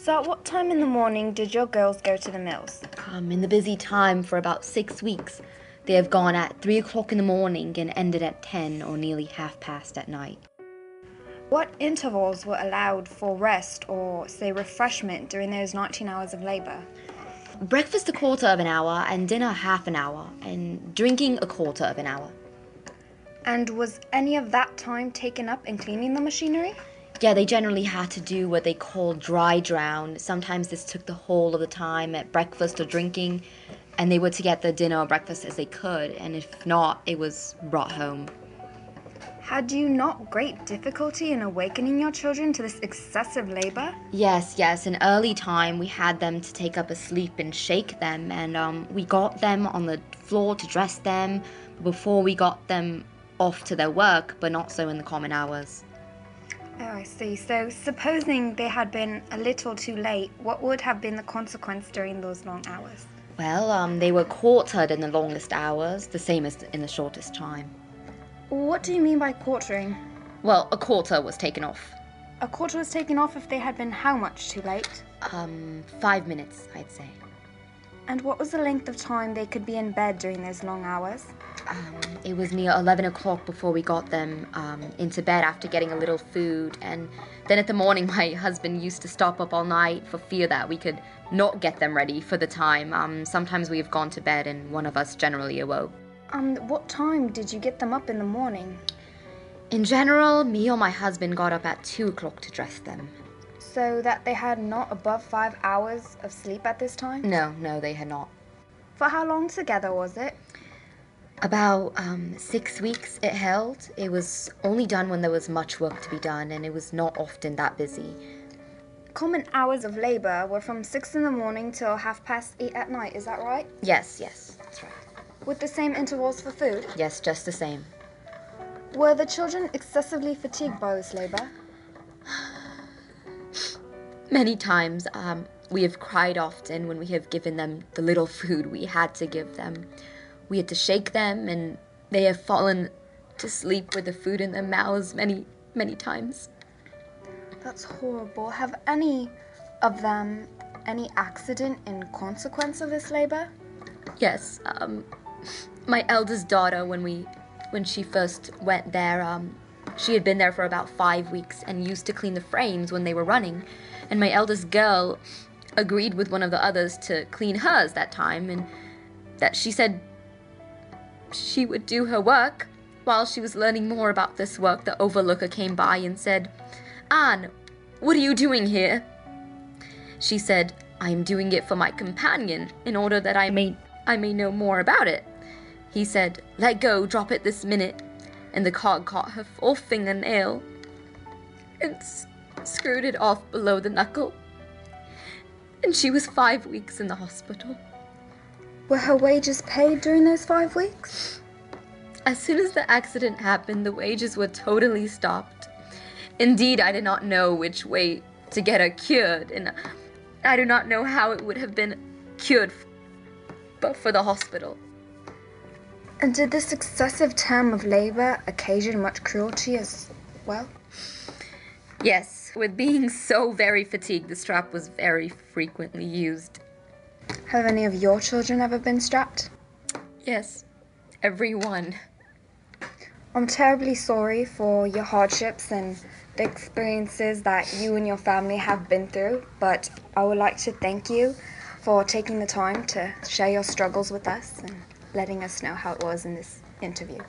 So at what time in the morning did your girls go to the mills? In the busy time for about 6 weeks. They have gone at 3 o'clock in the morning and ended at 10 or nearly half past at night. What intervals were allowed for rest or, say, refreshment during those 19 hours of labour? Breakfast a quarter of an hour and dinner half an hour, and drinking a quarter of an hour. And was any of that time taken up in cleaning the machinery? Yeah, they generally had to do what they call dry drown. Sometimes this took the whole of the time at breakfast or drinking, and they were to get the dinner or breakfast as they could, and if not, it was brought home. Had you not great difficulty in awakening your children to this excessive labour? Yes. In early time, we had them to take up a sleep and shake them, and we got them on the floor to dress them before we got them off to their work, but not so in the common hours. Oh, I see. So, supposing they had been a little too late, what would have been the consequence during those long hours? Well, they were quartered in the longest hours, the same as in the shortest time. What do you mean by quartering? Well, a quarter was taken off. A quarter was taken off if they had been how much too late? 5 minutes, I'd say. And what was the length of time they could be in bed during those long hours? It was near 11 o'clock before we got them into bed after getting a little food. And then at the morning, my husband used to stop up all night for fear that we could not get them ready for the time. Sometimes we have gone to bed and one of us generally awoke. What time did you get them up in the morning? In general, me or my husband got up at 2 o'clock to dress them. So that they had not above 5 hours of sleep at this time? No, they had not. For how long together was it? About 6 weeks it held. It was only done when there was much work to be done, and it was not often that busy. Common hours of labour were from 6 in the morning till 8:30 at night, is that right? Yes, that's right. With the same intervals for food? Yes, just the same. Were the children excessively fatigued by this labour? Many times we have cried often when we have given them the little food we had to give them. We had to shake them, and they have fallen to sleep with the food in their mouths many times. That's horrible. Have any of them any accident in consequence of this labour? Yes. My eldest daughter, when she first went there, she had been there for about 5 weeks and used to clean the frames when they were running. And my eldest girl agreed with one of the others to clean hers that time, and that she said she would do her work. While she was learning more about this work, the overlooker came by and said, "Anne, what are you doing here?" She said, "I am doing it for my companion, in order that I may know more about it." He said, "Let go, drop it this minute." And the cog caught her fourth fingernail and screwed it off below the knuckle. And she was 5 weeks in the hospital. Were her wages paid during those 5 weeks? As soon as the accident happened, the wages were totally stopped. Indeed, I did not know which way to get her cured, and I do not know how it would have been cured but for the hospital. And did this excessive term of labour occasion much cruelty as well? Yes, with being so very fatigued, the strap was very frequently used. Have any of your children ever been strapped? Yes, every one. I'm terribly sorry for your hardships and the experiences that you and your family have been through, but I would like to thank you for taking the time to share your struggles with us and letting us know how it was in this interview.